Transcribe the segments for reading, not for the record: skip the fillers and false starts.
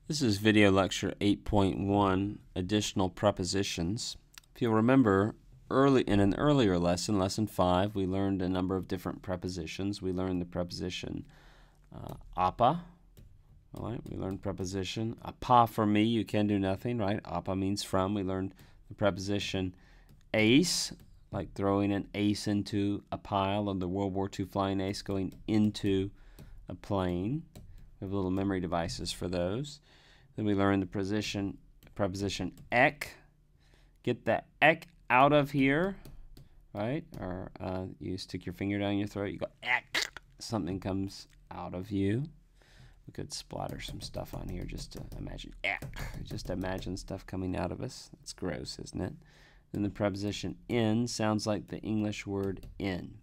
This is video lecture 8.1, additional prepositions. If you'll remember, in an earlier lesson, lesson 5, we learned a number of different prepositions. We learned the preposition apa. All right, we learned preposition apa for me, you can do nothing, right? Apa means from. We learned the preposition ace, like throwing an ace into a pile, of the World War II flying ace going into a plane. We have little memory devices for those. Then we learn the preposition ek. Get the ek out of here, right? Or you stick your finger down your throat, you go ek. Something comes out of you. We could splatter some stuff on here just to imagine ek. Just imagine stuff coming out of us. That's gross, isn't it? Then the preposition in sounds like the English word in.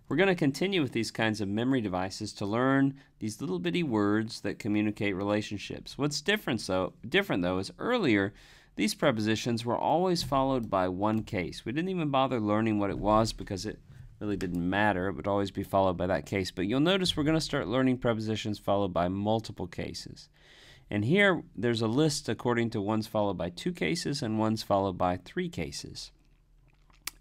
We're going to continue with these kinds of memory devices to learn these little bitty words that communicate relationships. What's different though is earlier these prepositions were always followed by one case. We didn't even bother learning what it was because it really didn't matter. It would always be followed by that case. But you'll notice we're going to start learning prepositions followed by multiple cases. And here there's a list according to one's followed by 2 cases and one's followed by 3 cases.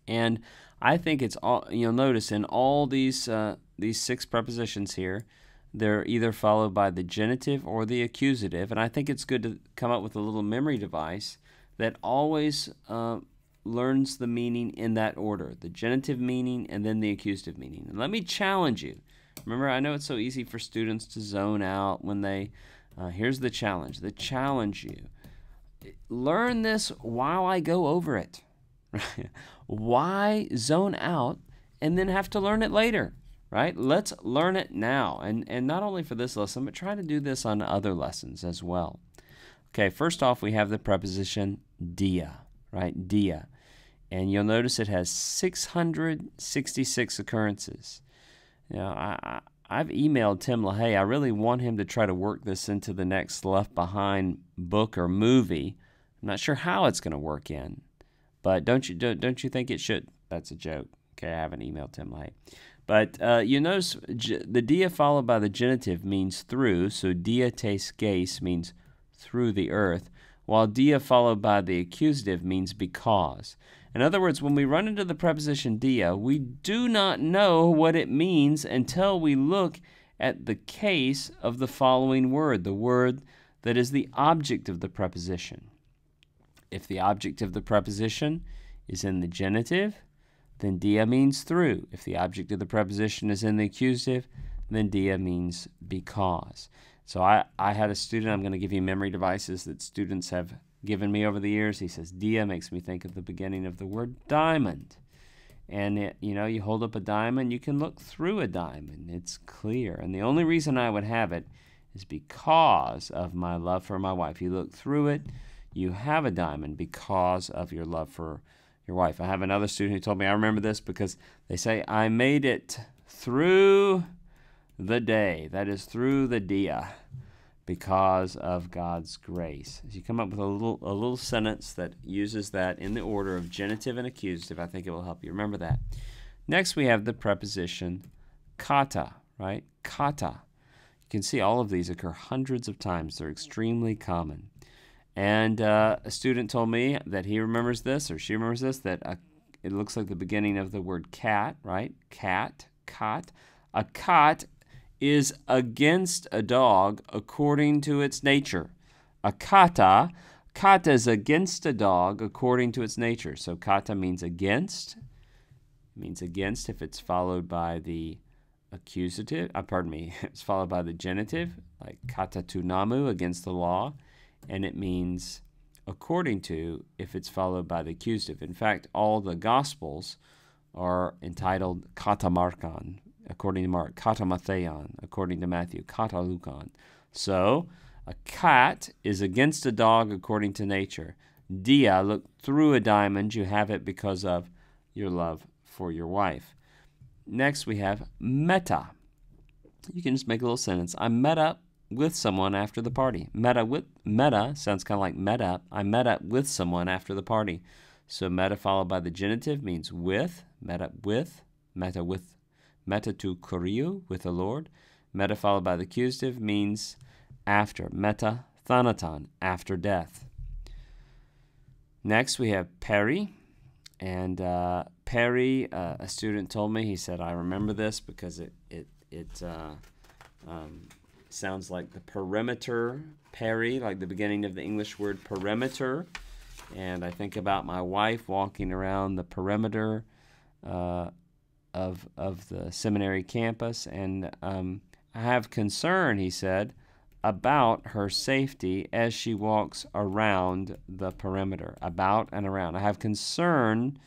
And I think it's all, you'll notice in all these 6 prepositions here, they're either followed by the genitive or the accusative. And I think it's good to come up with a little memory device that always learns the meaning in that order, the genitive meaning and then the accusative meaning. And let me challenge you. Remember, I know it's so easy for students to zone out when they, here's the challenge. The challenge you. Learn this while I go over it. Why zone out and then have to learn it later, right? Let's learn it now. And not only for this lesson, but try to do this on other lessons as well. Okay, first off, we have the preposition dia, right? Dia. And you'll notice it has 666 occurrences. You know, I've emailed Tim LaHaye. I really want him to try to work this into the next Left Behind book or movie. I'm not sure how it's going to work in. But don't you think it should? That's a joke. Okay, I haven't emailed Tim LaHaye. But you notice the dia followed by the genitive means through, so dia tes geis means through the earth, while dia followed by the accusative means because. In other words, when we run into the preposition dia, we do not know what it means until we look at the case of the following word, the word that is the object of the preposition. If the object of the preposition is in the genitive, then dia means through. If the object of the preposition is in the accusative, then dia means because. So I had a student, I'm going to give you memory devices that students have given me over the years. He says, dia makes me think of the beginning of the word diamond. And, you hold up a diamond, you can look through a diamond. It's clear. And the only reason I would have it is because of my love for my wife. You look through it, you have a diamond because of your love for your wife. I have another student who told me, I remember this because they say, I made it through the day. That is through the dia because of God's grace. As you come up with a little sentence that uses that in the order of genitive and accusative, I think it will help you remember that. Next, we have the preposition kata, right? Kata. You can see all of these occur hundreds of times. They're extremely common. And a student told me that he remembers this, or she remembers this, that it looks like the beginning of the word cat, right? Cat, cot. A cot is against a dog according to its nature. A kata is against a dog according to its nature. So kata means against. It means against if it's followed by the accusative. It's followed by the genitive, like kata tunamu, against the law. And it means according to if it's followed by the accusative. In fact, all the Gospels are entitled katamarkan, according to Mark, katamatheon, according to Matthew, katalukan. So, a cat is against a dog according to nature. Dia, look through a diamond, you have it because of your love for your wife. Next, we have meta. You can just make a little sentence. I met up with someone after the party. Meta sounds kind of like met up. I met up with someone after the party. So meta followed by the genitive means with, met up with, meta to kuriu, with the Lord. Meta followed by the accusative means after, meta thanaton, after death. Next, we have peri. And peri, a student told me, he said, I remember this because it sounds like the perimeter, peri, like the beginning of the English word perimeter. And I think about my wife walking around the perimeter of the seminary campus. And I have concern, he said, about her safety as she walks around the perimeter, about and around. I have concern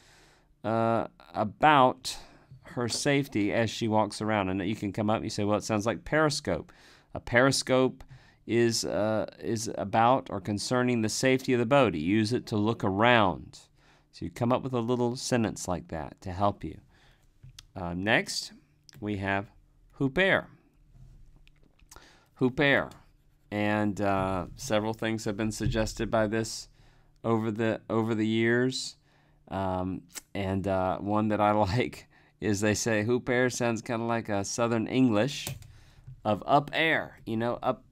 about her safety as she walks around. And you can come up and you say, well, it sounds like periscope. A periscope is about or concerning the safety of the boat. You use it to look around. So you come up with a little sentence like that to help you. Next, we have huper. Huper. And several things have been suggested by this over the years. And one that I like is they say huper sounds kind of like a Southern English of up air. You know, up.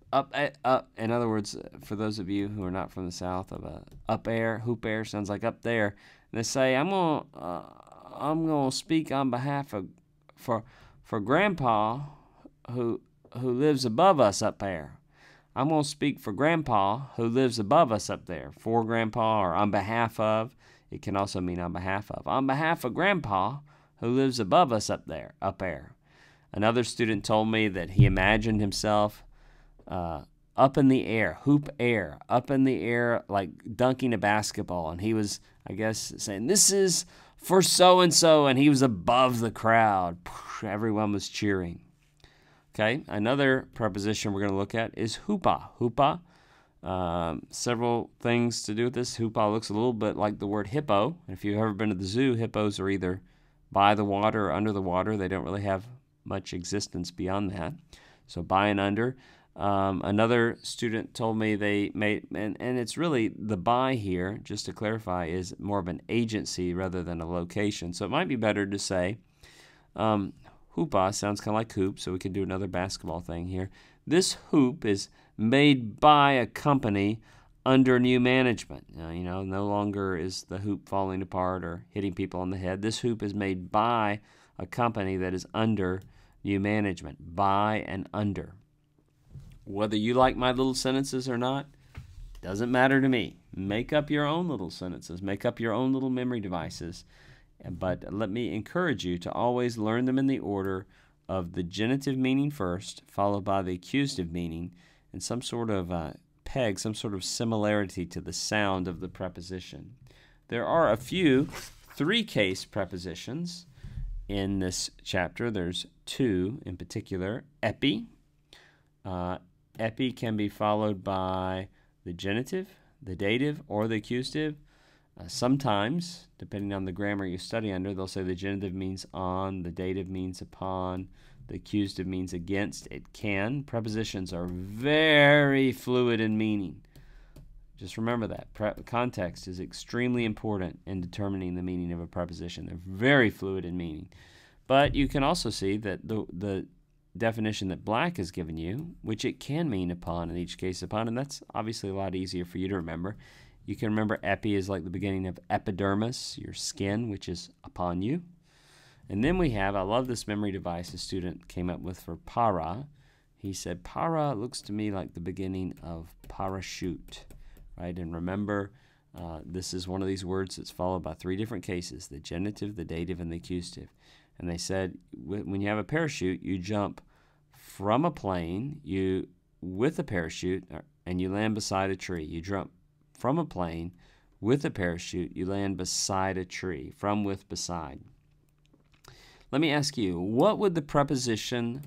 In other words, for those of you who are not from the South, of up air, huper sounds like up there. And they say I'm gonna speak on behalf of for Grandpa who lives above us up there. I'm going to speak for Grandpa who lives above us up there. For Grandpa or on behalf of. It can also mean on behalf of. On behalf of Grandpa who lives above us up there. Another student told me that he imagined himself up in the air, hoop air, up in the air like dunking a basketball. And he was, I guess, saying, this is for so-and-so, and he was above the crowd. Everyone was cheering. Okay, another preposition we're going to look at is hupa. Hupa, several things to do with this. Hupa looks a little bit like the word hippo. If you've ever been to the zoo, hippos are either by the water or under the water. They don't really have much existence beyond that. So by and under. Another student told me they made, and it's really the by here, just to clarify, is more of an agency rather than a location. So it might be better to say, Hoopa sounds kind of like hoop, so we could do another basketball thing here. This hoop is made by a company under new management. No longer is the hoop falling apart or hitting people on the head. This hoop is made by a company that is under new management. By and under. Whether you like my little sentences or not, doesn't matter to me. Make up your own little sentences. Make up your own little memory devices. But let me encourage you to always learn them in the order of the genitive meaning first, followed by the accusative meaning, and some sort of peg, some sort of similarity to the sound of the preposition. There are a few three-case prepositions in this chapter. There's two in particular. Epi. Epi can be followed by the genitive, the dative, or the accusative. Sometimes, depending on the grammar you study under, they'll say the genitive means on, the dative means upon, the accusative means against. It can. Prepositions are very fluid in meaning. Just remember that. Context is extremely important in determining the meaning of a preposition. They're very fluid in meaning. But you can also see that the definition that Black has given you, which it can mean upon in each case upon, and that's obviously a lot easier for you to remember. You can remember epi is like the beginning of epidermis, your skin, which is upon you. And then we have, I love this memory device a student came up with for para. He said, para looks to me like the beginning of parachute, right? And remember, this is one of these words that's followed by three different cases, the genitive, the dative, and the accusative. And they said, when you have a parachute, you jump from a plane with a parachute, and you land beside a tree. You jump from a plane with a parachute, you land beside a tree. From, with, beside. Let me ask you, what would the preposition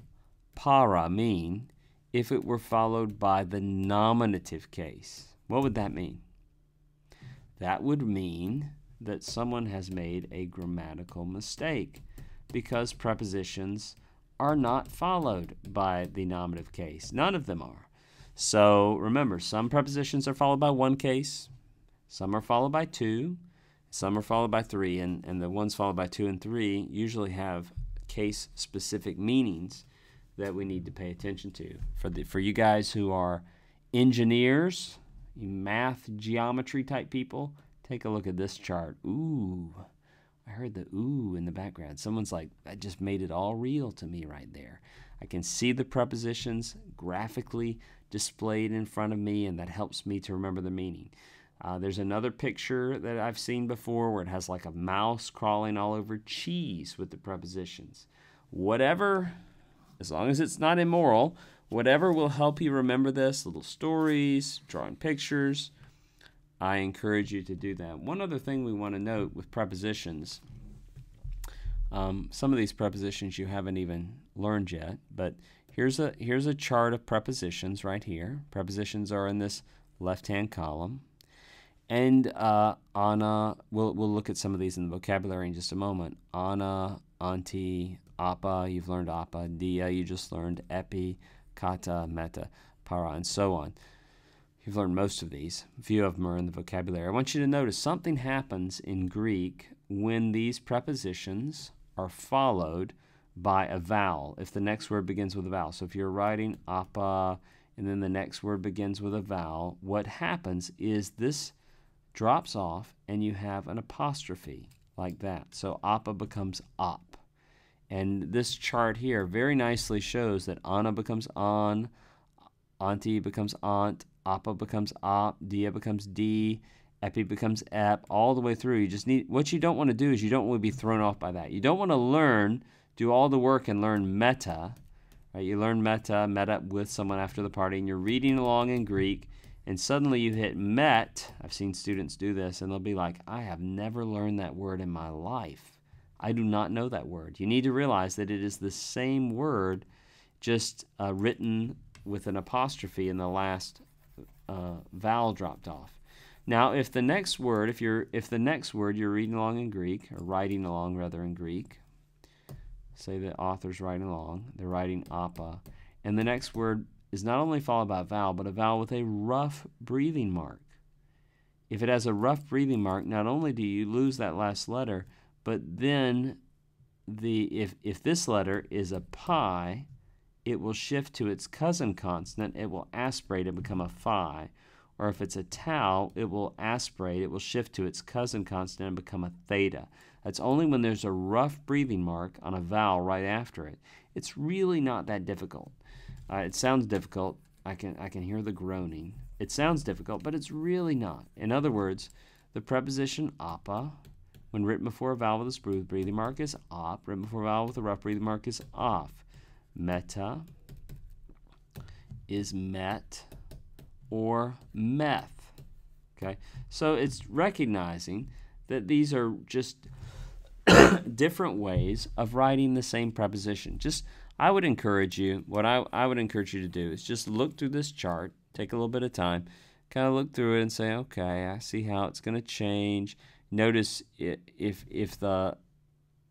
para mean if it were followed by the nominative case? What would that mean? That would mean that someone has made a grammatical mistake because prepositions are not followed by the nominative case. None of them are. So remember, some prepositions are followed by one case, some are followed by two, some are followed by three, and the ones followed by two and three usually have case-specific meanings that we need to pay attention to. For you guys who are engineers, math, geometry type people, take a look at this chart. Ooh, I heard the ooh in the background. Someone's like, that just made it all real to me right there. I can see the prepositions graphically displayed in front of me, and that helps me to remember the meaning. There's another picture that I've seen before where it has like a mouse crawling all over cheese with the prepositions. Whatever, as long as it's not immoral, whatever will help you remember this, little stories, drawing pictures, I encourage you to do that. One other thing we want to note with prepositions, some of these prepositions you haven't even learned yet, but here's a chart of prepositions right here. Prepositions are in this left-hand column. And Anna, we'll look at some of these in the vocabulary in just a moment. Anna, auntie, appa, you've learned appa. Dia, you just learned epi, kata, meta, para, and so on. You've learned most of these. A few of them are in the vocabulary. I want you to notice something happens in Greek when these prepositions are followed by a vowel, if the next word begins with a vowel. So if you're writing appa and then the next word begins with a vowel, what happens is this drops off and you have an apostrophe like that. So appa becomes op. And this chart here very nicely shows that Anna becomes an, auntie becomes aunt, appa becomes op, dia becomes d, epi becomes ep, all the way through. You just need, what you don't want to do is you don't want to be thrown off by that. You don't want to learn, do all the work and learn meta. Right? You learn met up with someone after the party, and you're reading along in Greek, and suddenly you hit met. I've seen students do this, and they'll be like, I have never learned that word in my life. I do not know that word. You need to realize that it is the same word, just written with an apostrophe in the last vowel dropped off. Now, if the next word, you're reading along in Greek, or writing along rather in Greek, say the author's writing along, they're writing appa, and the next word is not only followed by a vowel, but a vowel with a rough breathing mark. If it has a rough breathing mark, not only do you lose that last letter, but then if this letter is a pi, it will shift to its cousin consonant. It will aspirate and become a phi. Or if it's a tau, it will aspirate. It will shift to its cousin consonant and become a theta. That's only when there's a rough breathing mark on a vowel right after it. It's really not that difficult. It sounds difficult. I can hear the groaning. It sounds difficult, but it's really not. In other words, the preposition appa, when written before a vowel with a smooth breathing mark, is op. Written before a vowel with a rough breathing mark is off. Meta is met or meth. Okay, so it's recognizing that these are just different ways of writing the same preposition. I would encourage you, what I would encourage you to do is just look through this chart, take a little bit of time, kind of look through it and say, okay, I see how it's going to change. Notice if the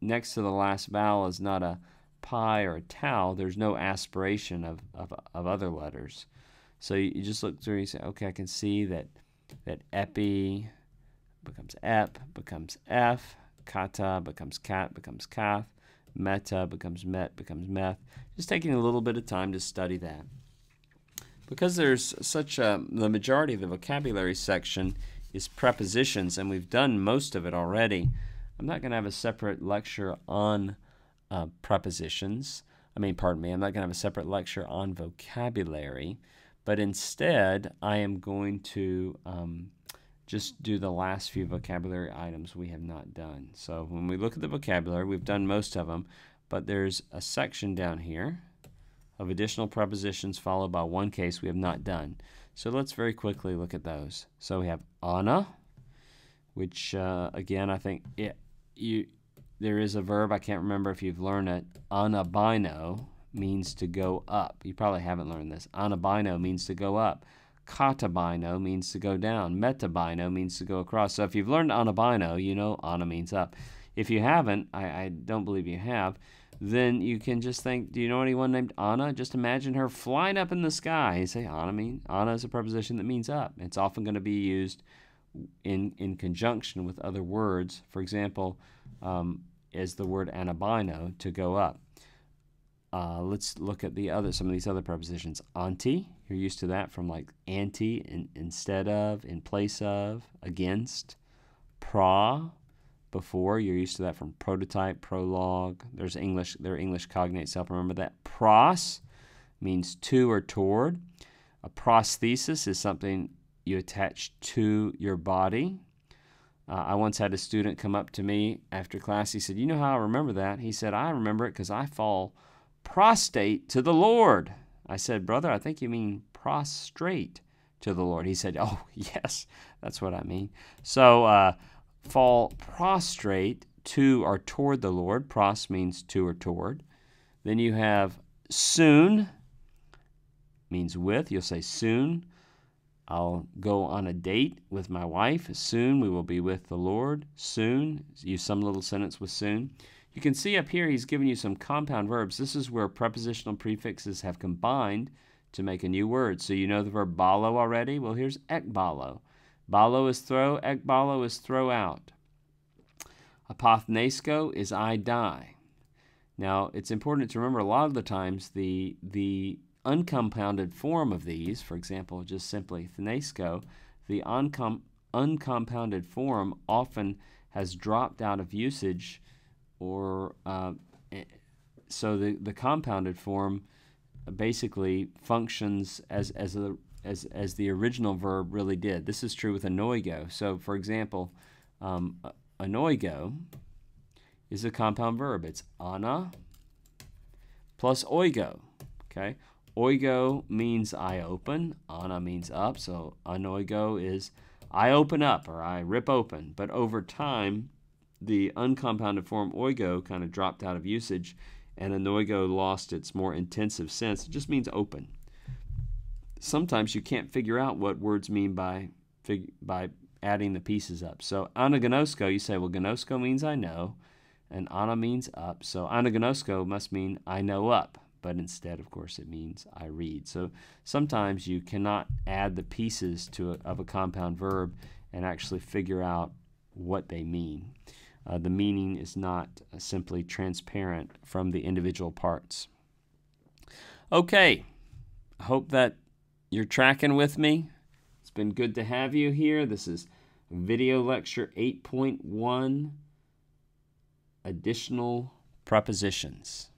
next to the last vowel is not a pi or a tau, there's no aspiration of other letters. So you just look through and you say, okay, I can see that epi becomes ep, becomes f, kata becomes cat, becomes kath, meta becomes met, becomes meth. Just taking a little bit of time to study that. Because there's the majority of the vocabulary section is prepositions, and we've done most of it already, I'm not going to have a separate lecture on prepositions. I'm not going to have a separate lecture on vocabulary, but instead I am going to just do the last few vocabulary items we have not done. So when we look at the vocabulary, we've done most of them, but there's a section down here of additional prepositions followed by one case we have not done. So let's very quickly look at those. So we have Anna, which again, I think there is a verb. I can't remember if you've learned it. Anabino means to go up. You probably haven't learned this. Anabino means to go up. Katabino means to go down. Metabino means to go across. So if you've learned anabino, you know ana means up. If you haven't, I don't believe you have, then you can just think, do you know anyone named Anna? Just imagine her flying up in the sky. You say Anna is a preposition that means up. It's often going to be used in conjunction with other words. For example, as the word anabino, to go up. Let's look at some of these other prepositions. Auntie, You're used to that from like anti, instead of, in place of, against. Before. You're used to that from prototype, prologue. There are English cognates. Help remember that. Pros means to or toward. A prosthesis is something you attach to your body. I once had a student come up to me after class. He said, "You know how I remember that?" He said, "I remember it because I fall prostrate to the Lord." I said, "Brother, I think you mean prostrate to the Lord." He said, "Oh, yes, that's what I mean." So, fall prostrate to or toward the Lord. Pros means to or toward. Then you have soon, means with. You'll say soon. I'll go on a date with my wife. Soon we will be with the Lord. Soon. Use some little sentence with soon. You can see up here he's giving you some compound verbs. This is where prepositional prefixes have combined to make a new word. So you know the verb balo already? Well, here's ekbalo. Balo is throw. Ekbalo is throw out. Apothnesko is I die. Now, it's important to remember a lot of the times the uncompounded form of these, for example, just simply thnesko, the uncompounded form often has dropped out of usage, or so the compounded form basically functions as the original verb really did. This is true with anoigo. So, for example, anoigo is a compound verb. It's ana plus oigo. Okay, oigo means I open. Ana means up. So anoigo is I open up or I rip open. But over time, the uncompounded form oigo kind of dropped out of usage, and anoigo lost its more intensive sense. It just means open. Sometimes you can't figure out what words mean by adding the pieces up. So anagnosko, you say, well, gnosko means I know, and ana means up. So anagnosko must mean I know up, but instead, of course, it means I read. So sometimes you cannot add the pieces of a compound verb and actually figure out what they mean. The meaning is not simply transparent from the individual parts. Okay, I hope that you're tracking with me. It's been good to have you here. This is video lecture 8.1, additional prepositions.